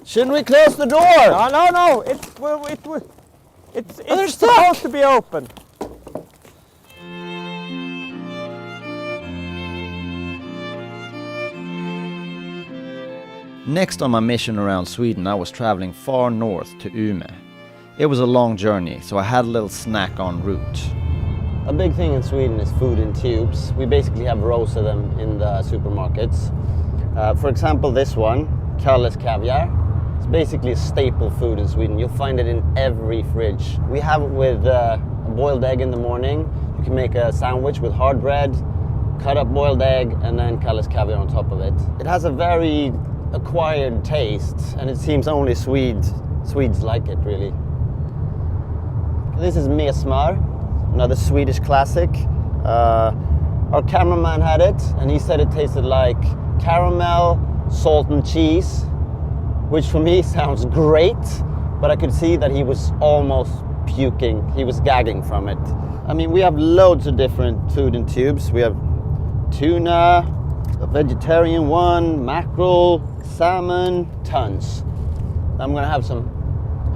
Shouldn't we close the door? No. It's supposed to be open. Next on my mission around Sweden, I was traveling far north to Umeå. It was a long journey, so I had a little snack en route. A big thing in Sweden is food in tubes. We basically have rows of them in the supermarkets. For example, this one, Kalles caviar. It's basically a staple food in Sweden. You'll find it in every fridge. We have it with a boiled egg in the morning. You can make a sandwich with hard bread, cut up boiled egg, and then Kalles caviar on top of it. It has a very acquired taste, and it seems only Swedes like it, really. This is mesmör, another Swedish classic. Our cameraman had it, and he said it tasted like caramel, salt and cheese, which for me sounds great, but I could see that he was almost puking. He was gagging from it. I mean, we have loads of different food in tubes. We have tuna, a vegetarian one, mackerel, salmon, tons. I'm gonna have some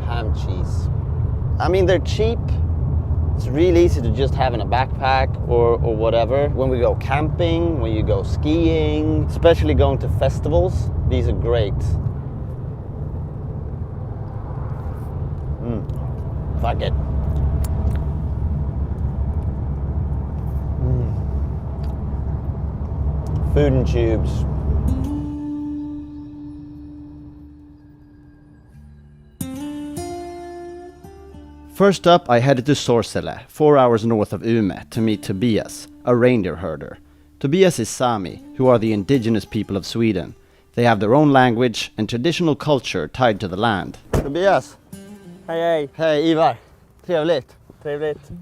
ham cheese. I mean, they're cheap. It's really easy to just have in a backpack or whatever. When we go camping, when you go skiing, especially going to festivals, these are great. Fuck it. Food in tubes. First up, I headed to Sorsele, 4 hours north of Umeå, to meet Tobias, a reindeer herder. Tobias is Sami, who are the indigenous people of Sweden. They have their own language and traditional culture tied to the land. Tobias. Hey. Hey, Ivar. Trevligt.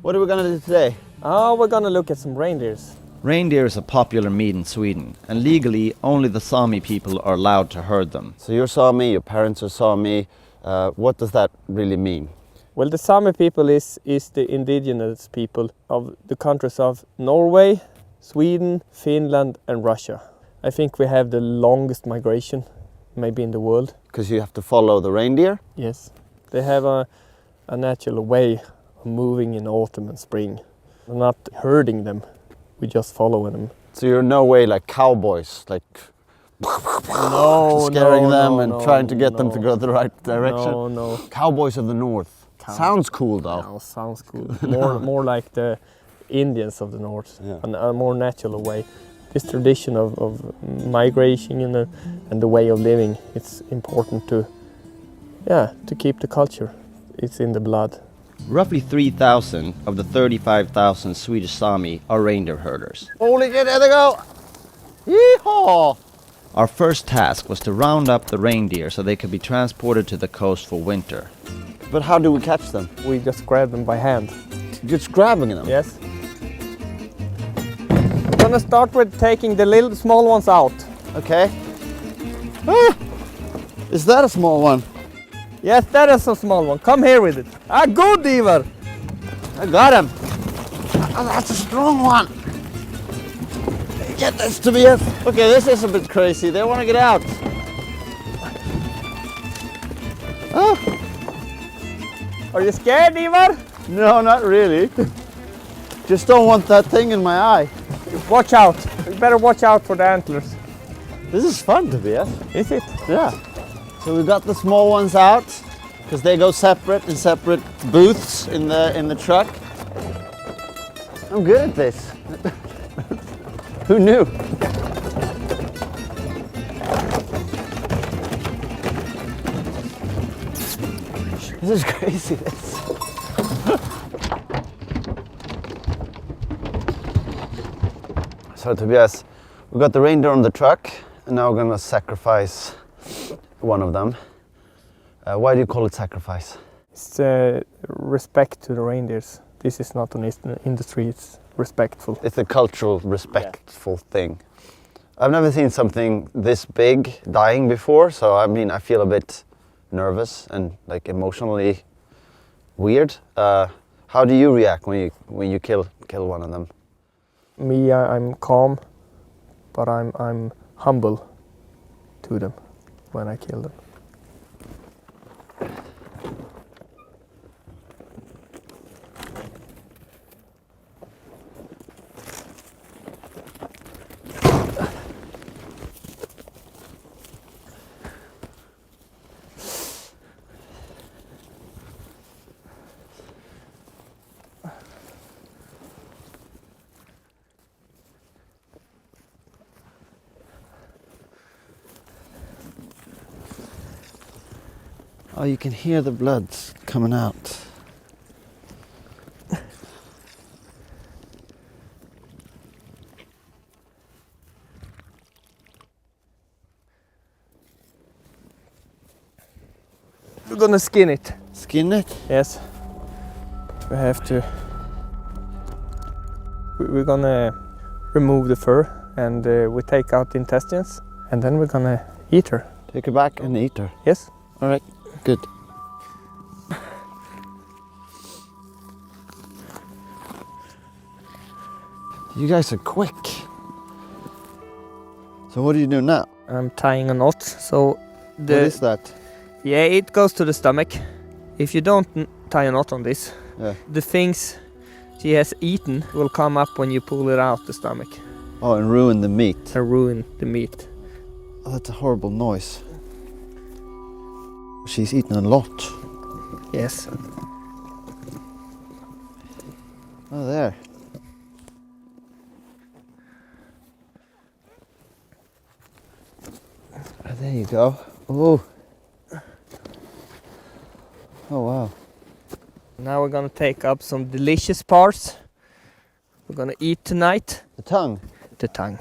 What are we gonna do today? Oh, we're gonna look at some reindeers. Reindeer is a popular meat in Sweden, and legally only the Sami people are allowed to herd them. So you're Sami, your parents are Sami. What does that really mean? Well, the Sami people is the indigenous people of the countries of Norway, Sweden, Finland and Russia. I think we have the longest migration maybe in the world. Because you have to follow the reindeer? Yes. They have a natural way of moving in autumn and spring. We're not herding them, we just follow them. So you're no way like cowboys, like scaring them and trying to get them to go the right direction? No. Cowboys of the north. Sounds cool though. No, sounds cool. more like the Indians of the north, yeah. A more natural way. This tradition of migration and the way of living, it's important to keep the culture. It's in the blood. Roughly 3,000 of the 35,000 Swedish Sami are reindeer herders. Holy shit, there they go! Yeehaw! Our first task was to round up the reindeer so they could be transported to the coast for winter. But how do we catch them? We just grab them by hand. Just grabbing them? Yes. We're gonna start with taking the little small ones out. Okay. Ah! Is that a small one? Yes, that is a small one. Come here with it. Ah, good, Ivar! I got him. Oh, that's a strong one. Get this, Tobias. Okay, this is a bit crazy. They want to get out. Oh. Are you scared, Ivar? No, not really. Just don't want that thing in my eye. Watch out. You better watch out for the antlers. This is fun, Tobias. Is it? Yeah. So we got the small ones out because they go separate in separate booths in the truck. I'm good at this. Who knew? This is crazy. So Tobias, we got the reindeer on the truck and now we're gonna sacrifice one of them. Why do you call it sacrifice? It's respect to the reindeers. This is not an industry, it's respectful. It's a cultural, respectful thing. I've never seen something this big dying before, so I mean, I feel a bit nervous and like emotionally weird. How do you react when you kill one of them? Me, I'm calm, but I'm humble to them when I kill them. Oh, you can hear the blood coming out. We're gonna skin it. Skin it? Yes. We have to. We're gonna remove the fur and we take out the intestines and then we're gonna eat her. Take her back and eat her. Yes. All right, good. You guys are quick. So what do you do now? I'm tying a knot. So What is that? yeah, it goes to the stomach. If you don't tie a knot on this, Yeah. the things she has eaten will come up when you pull it out the stomach Oh, and ruin the meat. and ruin the meat. Oh, that's a horrible noise. She's eaten a lot. Yes. Oh, there. Oh, there you go. Oh. Oh, wow. Now we're gonna take up some delicious parts. We're gonna eat tonight. The tongue. The tongue.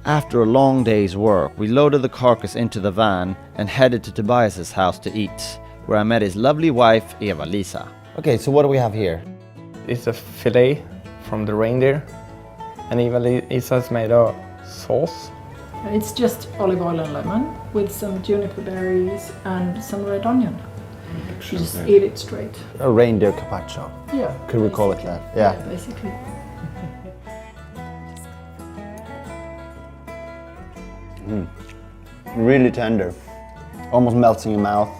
After a long day's work, we loaded the carcass into the van and headed to Tobias's house to eat, where I met his lovely wife, Eva-Lisa. Okay, so what do we have here? It's a fillet from the reindeer, and Eva-Lisa's made a sauce. It's just olive oil and lemon with some juniper berries and some red onion. You just eat it straight. A reindeer carpaccio. Yeah. Could we call it that? Yeah. Basically. Really tender. Almost melts in your mouth.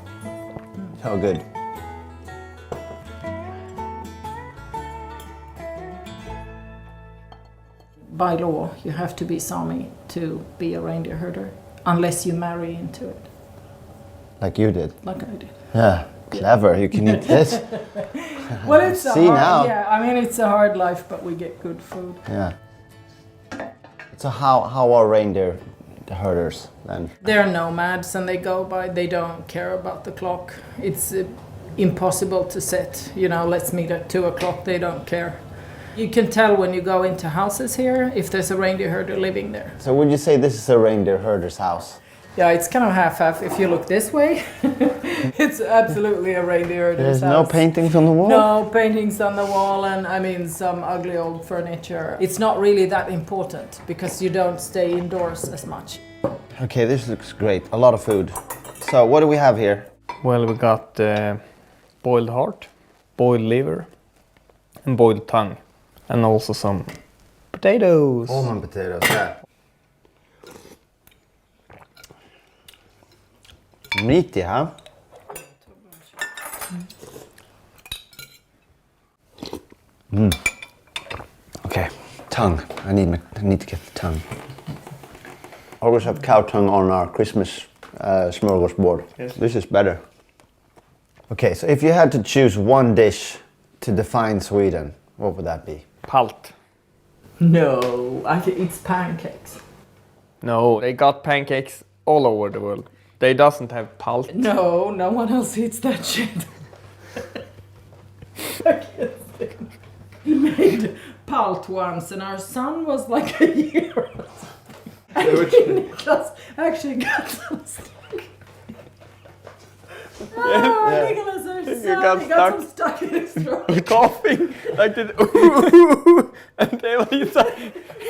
So good. By law, you have to be Sami to be a reindeer herder, unless you marry into it, Like you did. like I did. Yeah. Clever. You can eat this. Well, it's a See hard, now. yeah. I mean, it's a hard life, but we get good food. Yeah. So how are reindeer herders then? They're nomads and they go by. They don't care about the clock. It's impossible to set. You know, let's meet at 2 o'clock. They don't care. You can tell when you go into houses here if there's a reindeer herder living there. So would you say this is a reindeer herder's house? Yeah, it's kind of half-half. If you look this way, it's absolutely a reindeer herder's There's no house. paintings on the wall? No paintings on the wall, and I mean some ugly old furniture. It's not really that important because you don't stay indoors as much. Okay, this looks great. A lot of food. So what do we have here? Well, we got boiled heart, boiled liver, and boiled tongue, and also some potatoes. Almond potatoes, yeah. Meaty, huh? Okay, tongue. I need to get the tongue. Always have cow tongue on our Christmas smorgasbord. Yes. This is better. Okay, so if you had to choose one dish to define Sweden, what would that be? Palt. No, I think it's pancakes. No, they got pancakes all over the world. They doesn't have palt. No, no one else eats that shit. I can't think. We made palt once and our son was like a year old. And Nicholas actually got some stuck. Oh, Nicholas, I'm sorry, he got some stuck in his throat. Coughing like this, and they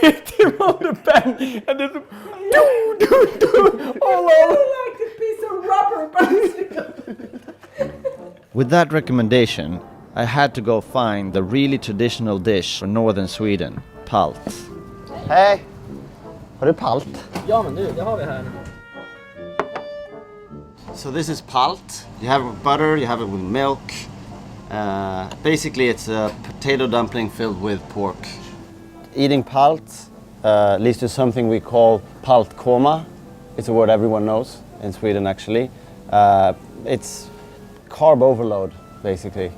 hit him on the pen, and it's all over. Like a piece of rubber bicycle. With that recommendation, I had to go find the really traditional dish from northern Sweden, palt. Hey! Har du palt? Ja men du, det har vi här. So this is palt. You have it with butter, you have it with milk. Basically it's a potato dumpling filled with pork. Eating palt leads to something we call palt koma. It's a word everyone knows in Sweden actually. It's carb overload basically.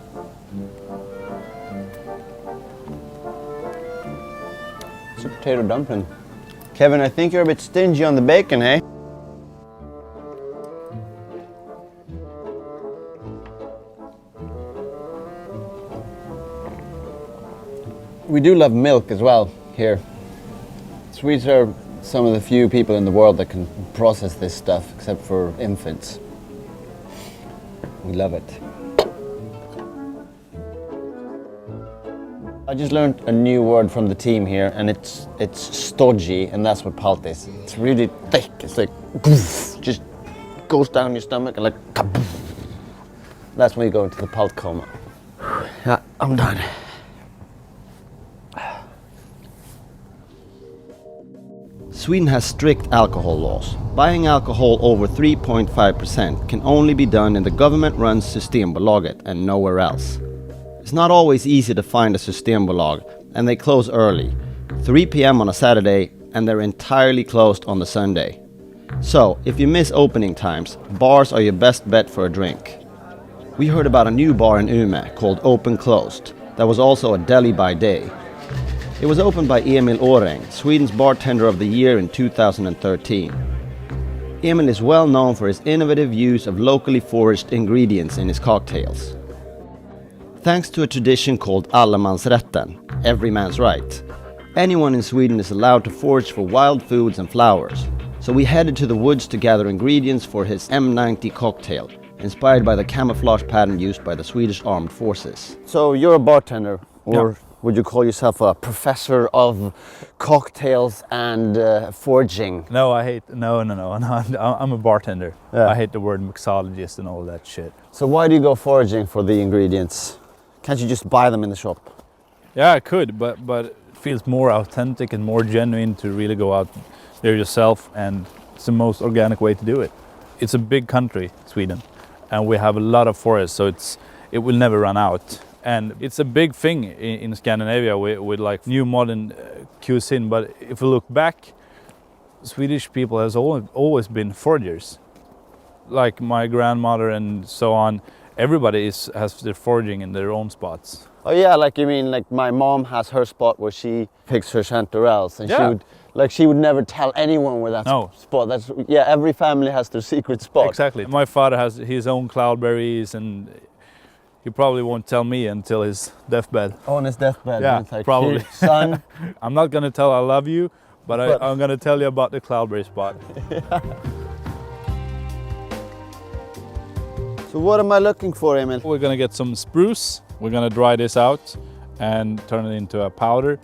It's a potato dumpling. Kevin, I think you're a bit stingy on the bacon, eh? We do love milk as well here. Swedes are some of the few people in the world that can process this stuff, except for infants. We love it. I just learned a new word from the team here, and it's stodgy, and that's what palt is. It's really thick. It's like goof, just goes down your stomach and like kaboof. That's when you go into the palt coma. Yeah, I'm done. Sweden has strict alcohol laws. Buying alcohol over 3.5% can only be done in the government-run Systembolaget and nowhere else. It's not always easy to find a Systembolag, and they close early, 3 p.m. on a Saturday, and they're entirely closed on the Sunday. So, if you miss opening times, bars are your best bet for a drink. We heard about a new bar in Umeå called Open Closed that was also a deli by day. It was opened by Emil, Sweden's bartender of the year in 2013. Emil is well known for his innovative use of locally foraged ingredients in his cocktails. Thanks to a tradition called allemansrätten, every man's right, anyone in Sweden is allowed to forage for wild foods and flowers. So we headed to the woods to gather ingredients for his M90 cocktail, inspired by the camouflage pattern used by the Swedish armed forces. So you're a bartender, or Yeah. would you call yourself a professor of cocktails and foraging? No, I'm a bartender. Yeah. I hate the word mixologist and all that shit. So why do you go foraging for the ingredients? Can't you just buy them in the shop? Yeah, I could, but it feels more authentic and more genuine to really go out there yourself, and it's the most organic way to do it. It's a big country, Sweden, and we have a lot of forests, so it will never run out. And it's a big thing in Scandinavia with like new modern cuisine. But if we look back, Swedish people has always been foragers. Like my grandmother and so on, everybody has their foraging in their own spots. Oh yeah, like you mean like my mom has her spot where she picks her chanterelles, and Yeah. she would never tell anyone where that No. spot. That's every family has their secret spot. Exactly. My father has his own cloudberries, and he probably won't tell me until his deathbed. On his deathbed. Yeah, it's like, probably. "Here, son. I'm not gonna tell I love you, but I'm gonna tell you about the cloudberry spot. So what am I looking for, Emil? We're gonna get some spruce. We're gonna dry this out and turn it into a powder.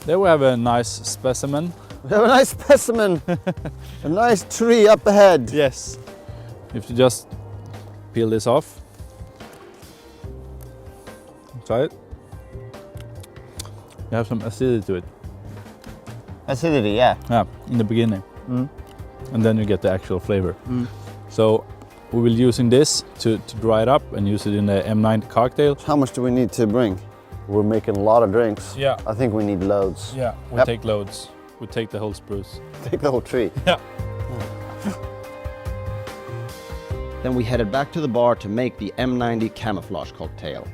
There we have a nice specimen. We have a nice specimen. A nice tree up ahead. Yes. If you just peel this off. Try it. You have some acidity to it. Acidity, yeah. Yeah, in the beginning. And then you get the actual flavor. So we will using this to dry it up and use it in the M90 cocktail. How much do we need to bring? We're making a lot of drinks. Yeah. I think we need loads. Yeah, we Yep. take loads. We take the whole spruce. Take the whole tree. Yeah. Then we headed back to the bar to make the M90 camouflage cocktail.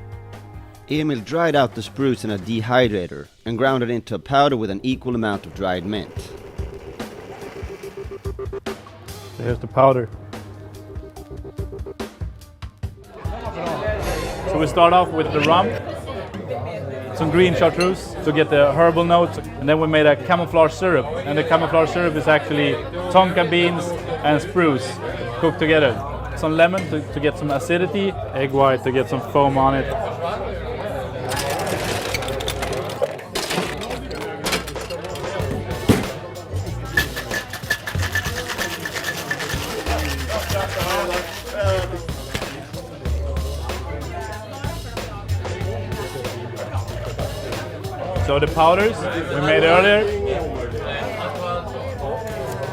Emil dried out the spruce in a dehydrator and ground it into a powder with an equal amount of dried mint. So here's the powder. So we start off with the rum, some green chartreuse to get the herbal notes, and then we made a camouflage syrup. And the camouflage syrup is actually tonka beans and spruce cooked together. Some lemon to get some acidity, egg white to get some foam on it. So the powders we made earlier,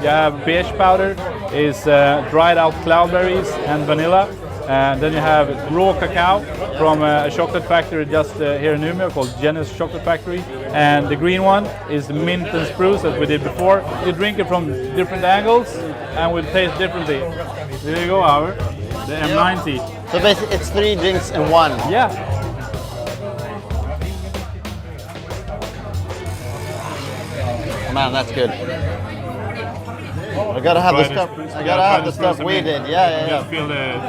You have beige powder, is dried out cloudberries and vanilla. Then you have raw cacao from a chocolate factory just here in Umeå called Indigenous Chocolate Factory. And the green one is mint and spruce as we did before. You drink it from different angles and will taste differently. There you go, Ivar. The M90. So basically it's 3 drinks in one. Yeah. Man, that's good. I gotta have the stuff. I gotta have the stuff we did. Yeah. Just feel the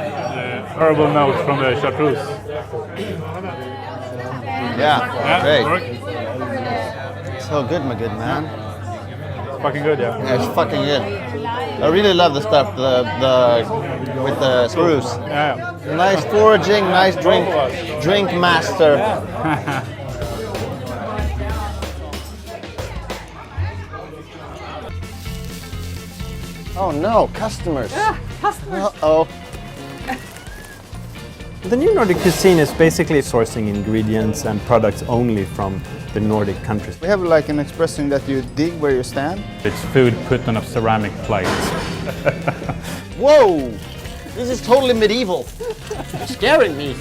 herbal notes from the chartreuse. Yeah, great. Work. So good, my good man. It's fucking good, yeah. Yeah, it's fucking good. I really love the stuff, the with the spruce. Yeah. Nice foraging, nice drink master. Oh no, customers. Uh-oh. The new Nordic cuisine is basically sourcing ingredients and products only from the Nordic countries. We have like an expression that you dig where you stand. It's food put on a ceramic plate. Whoa! This is totally medieval. You're scaring me.